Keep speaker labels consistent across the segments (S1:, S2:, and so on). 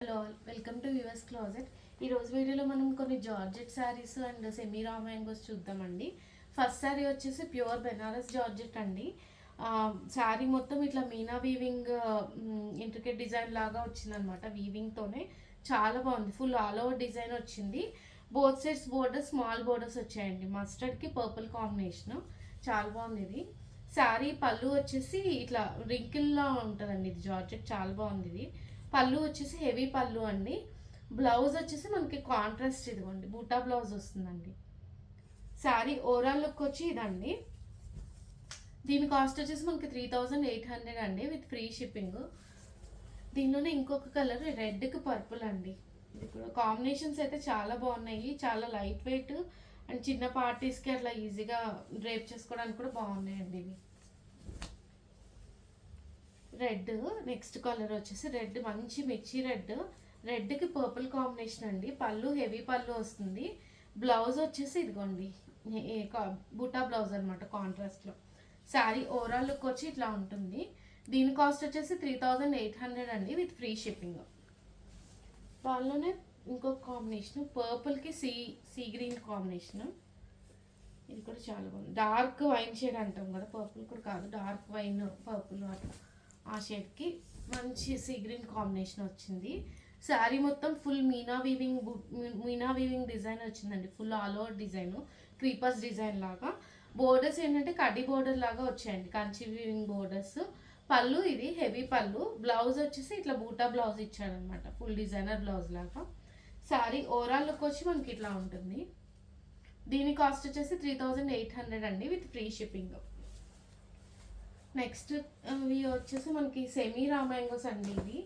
S1: Hello all welcome to US closet. ఈరోజు వీడియోలో మనం కొన్ని జార్జెట్ శారీస్ అండ్ సెమీ రా మ్యాంగోస్ చూద్దామండి. ఫస్ట్ శారీ వచ్చేసి ప్యూర్ బెనారస్ జార్జెట్ అండి. శారీ మొత్తం ఇట్లా మీనా వీవింగ్ ఇంట్రికెట్ డిజైన్ లాగా వచ్చిందనమాట. వీవింగ్తోనే చాలా బాగుంది. ఫుల్ ఆల్ ఓవర్ డిజైన్ వచ్చింది. Both sides borders small borders వచ్చాయండి. మస్టర్డ్కి పర్పుల్ కాంబినేషన్ చాలా బాగుంది. ఇది శారీ పళ్ళు వచ్చేసి ఇట్లా రింకిల్లా ఉంటుందండి. ఇది జార్జెట్ చాలా బాగుంది. ఇది పళ్ళు వచ్చేసి హెవీ పళ్ళు అండి. బ్లౌజ్ వచ్చేసి మనకి కాంట్రాస్ట్ ఇదిగోండి బూటా బ్లౌజ్ వస్తుందండి. శారీ ఓవరాల్ లుక్ వచ్చి ఇదండి. దీని కాస్ట్ వచ్చేసి మనకి 3800 అండి విత్ ఫ్రీ షిప్పింగ్. దీనిలోనే ఇంకొక కలర్ రెడ్కి పర్పుల్ అండి. ఇది కూడా కాంబినేషన్స్ అయితే చాలా బాగున్నాయి. చాలా లైట్ వెయిట్ అండ్ చిన్న పార్టీస్కి అట్లా ఈజీగా డ్రేప్ చేసుకోవడానికి కూడా బాగున్నాయండి ఇవి. రెడ్ నెక్స్ట్ కలర్ వచ్చేసి రెడ్ మంచి మిర్చి రెడ్కి పర్పుల్ కాంబినేషన్ అండి. పళ్ళు హెవీ పళ్ళు వస్తుంది. బ్లౌజ్ వచ్చేసి ఇదిగోండి బూటా బ్లౌజ్ అనమాట కాంట్రాస్ట్లో. శారీ ఓవరాల్ లుక్ వచ్చి ఇట్లా ఉంటుంది. దీని కాస్ట్ వచ్చేసి 3800 అండి విత్ ఫ్రీ షిప్పింగ్. దానిలోనే ఇంకొక కాంబినేషన్ పర్పుల్కి సీ గ్రీన్ కాంబినేషన్. ఇది కూడా చాలా బాగుంది. డార్క్ వైన్ షేడ్ అంటాం కదా, పర్పుల్ కూడా కాదు, డార్క్ వైన్ పర్పుల్ అట్లా ఆ షేడ్కి మంచి సీ గ్రీన్ కాంబినేషన్ వచ్చింది. శారీ మొత్తం ఫుల్ మీనా వీవింగ్ డిజైన్ వచ్చిందండి. Full all over design creepers design లాగా. బోర్డర్స్ ఏంటంటే కడ్డీ బోర్డర్ లాగా వచ్చాయండి, కంచి వీవింగ్ బోర్డర్స్. పళ్ళు ఇది హెవీ పళ్ళు. బ్లౌజ్ వచ్చేసి ఇట్లా బూటా బ్లౌజ్ ఇచ్చాడనమాట, ఫుల్ డిజైనర్ బ్లౌజ్ లాగా. శారీ ఓవరాల్ లుక్ వచ్చి మనకి ఇట్లా ఉంటుంది. దీని కాస్ట్ వచ్చేసి 3800 అండి విత్ ఫ్రీ షిప్పింగ్. నెక్స్ట్ ఇవి వచ్చేసి మనకి సెమీ రా మ్యాంగోస్ అండి. ఇవి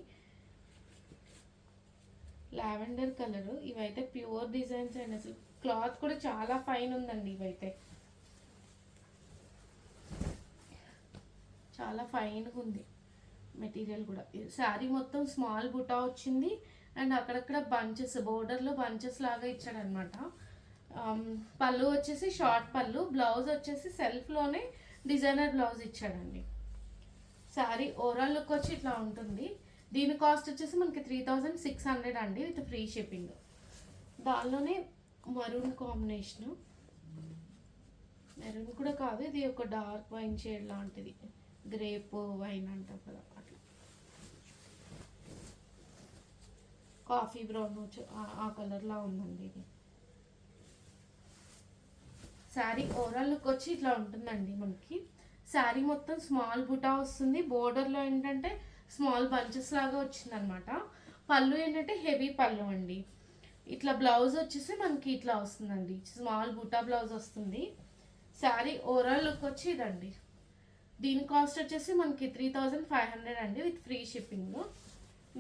S1: లావెండర్ కలర్. ఇవైతే ప్యూర్ డిజైన్స్ అండి. అసలు క్లాత్ కూడా చాలా ఫైన్ ఉందండి. ఇవైతే చాలా ఫైన్గా ఉంది మెటీరియల్ కూడా. శారీ మొత్తం స్మాల్ బుటా వచ్చింది అండ్ అక్కడక్కడ బంచెస్ బోర్డర్లో బంచెస్ లాగా ఇచ్చాడనమాట. పళ్ళు వచ్చేసి షార్ట్ పళ్ళు. బ్లౌజ్ వచ్చేసి సెల్ఫ్లోనే డిజైనర్ బ్లౌజ్ ఇచ్చాడండి. శారీ ఓవరాల్ లుక్ వచ్చి ఇట్లా ఉంటుంది. దీని కాస్ట్ వచ్చేసి మనకి 3600 అండి విత్ ఫ్రీ షిప్పింగ్. దానిలోనే మరూన్ కాంబినేషను, మెరూన్ కూడా కాదు, ఇది ఒక డార్క్ వైన్ షేడ్ లాంటిది, గ్రేప్ వైన్ అంటాం కదా అట్లా, కాఫీ బ్రౌన్ ఆ కలర్లా ఉందండి. ఇది శారీ ఓవరాల్ లుక్ వచ్చి ఇట్లా ఉంటుందండి మనకి. శారీ మొత్తం స్మాల్ బుటా వస్తుంది. బోర్డర్లో ఏంటంటే స్మాల్ బంచెస్ లాగా వచ్చింది అనమాట. పళ్ళు ఏంటంటే హెవీ పళ్ళు అండి. ఇట్లా బ్లౌజ్ వచ్చేసి మనకి ఇట్లా వస్తుందండి, స్మాల్ బుటా బ్లౌజ్ వస్తుంది. శారీ ఓవరాల్ లుక్ వచ్చి ఇదండి. దీని కాస్ట్ వచ్చేసి మనకి 3500 అండి విత్ ఫ్రీ షిప్పింగ్.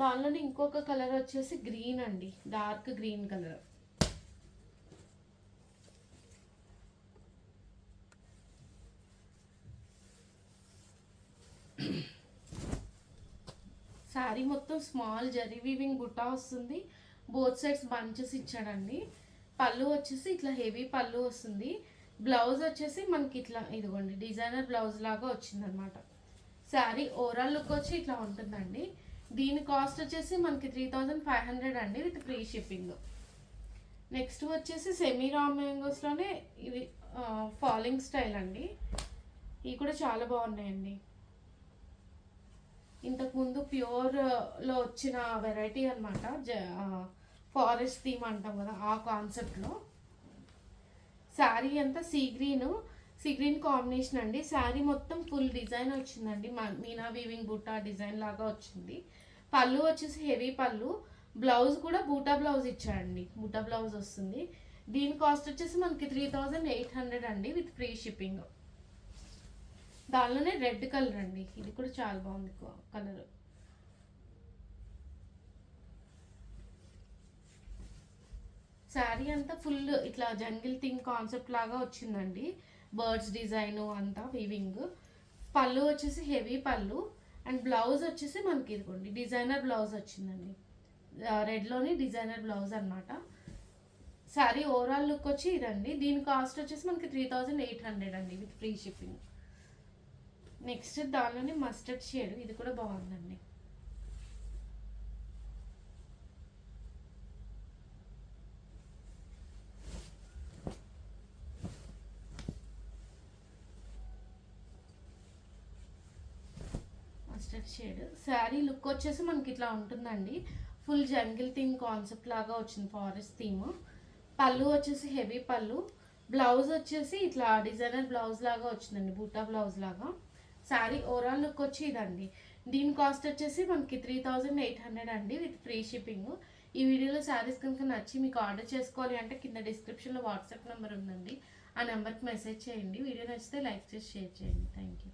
S1: దానిలోనే ఇంకొక కలర్ వచ్చేసి గ్రీన్ అండి, డార్క్ గ్రీన్ కలర్. శారీ మొత్తం స్మాల్ జరీ వీవింగ్ బుట్టా వస్తుంది. బోత్ సైడ్స్ బంచెస్ ఇచ్చాడండి. పళ్ళు వచ్చేసి ఇట్లా హెవీ పళ్ళు వస్తుంది. బ్లౌజ్ వచ్చేసి మనకి ఇట్లా ఇదిగోండి డిజైనర్ బ్లౌజ్ లాగా వచ్చిందనమాట. శారీ ఓవరాల్ లుక్ వచ్చి ఇట్లా ఉంటుందండి. దీని కాస్ట్ వచ్చేసి మనకి 3500 అండి విత్ ఫ్రీ షిప్పింగ్. నెక్స్ట్ వచ్చేసి సెమీ రా మ్యాంగోస్లోనే ఇవి ఫాలింగ్ స్టైల్ అండి. ఇవి కూడా చాలా బాగున్నాయండి. ఇంతకుముందు ప్యూర్లో వచ్చిన వెరైటీ అనమాట, ఫారెస్ట్ థీమ్ అంటాం కదా ఆ కాన్సెప్ట్లో. శారీ అంతా సీ గ్రీన్ కాంబినేషన్ అండి. శారీ మొత్తం ఫుల్ డిజైన్ వచ్చిందండి, మీనా వీవింగ్ బూటా డిజైన్ లాగా వచ్చింది. పళ్ళు వచ్చేసి హెవీ పళ్ళు. బ్లౌజ్ కూడా బూటా బ్లౌజ్ ఇచ్చాడండి, బూటా బ్లౌజ్ వస్తుంది. దీని కాస్ట్ వచ్చేసి మనకి 3800 అండి విత్ ఫ్రీ షిప్పింగ్. దానిలోనే రెడ్ కలర్ అండి, ఇది కూడా చాలా బాగుంది కలర్. శారీ అంతా ఫుల్ ఇట్లా జంగిల్ థింగ్ కాన్సెప్ట్ లాగా వచ్చిందండి, బర్డ్స్ డిజైన్ అంతా వీవింగ్. పళ్ళు వచ్చేసి హెవీ పళ్ళు అండ్ బ్లౌజ్ వచ్చేసి మనకి ఇదిగోండి డిజైనర్ బ్లౌజ్ వచ్చిందండి. రెడ్లోని డిజైనర్ బ్లౌజ్ అనమాట. శారీ ఓవరాల్ లుక్ వచ్చి ఇదండి. దీని కాస్ట్ వచ్చేసి మనకి 3800 అండి విత్ ఫ్రీ షిప్పింగ్. నెక్స్ట్ దానిలోనే మస్టర్డ్ షేడ్, ఇది కూడా బాగుందండి. Red shade. శారీ లుక్ వచ్చేసి మనకి ఇట్లా ఉంటుందండి. ఫుల్ జంగిల్ థీమ్ కాన్సెప్ట్ లాగా వచ్చింది, ఫారెస్ట్ థీమ్. పళ్ళు వచ్చేసి హెవీ పళ్ళు. బ్లౌజ్ వచ్చేసి ఇట్లా డిజైనర్ బ్లౌజ్ లాగా వచ్చిందండి, బూటా బ్లౌజ్ లాగా. శారీ ఓవరాల్ లుక్ వచ్చి ఇదండి. దీని కాస్ట్ వచ్చేసి మనకి 3800 అండి, విత్ ఫ్రీ షిప్పింగ్. ఈ వీడియోలో శారీస్ కనుక నచ్చి మీకు ఆర్డర్ చేసుకోవాలి అంటే కింద డిస్క్రిప్షన్లో వాట్సాప్ నెంబర్ ఉందండి, ఆ నెంబర్కి మెసేజ్ చేయండి. వీడియో నచ్చితే లైక్ చేసి షేర్ చేయండి. Thank you.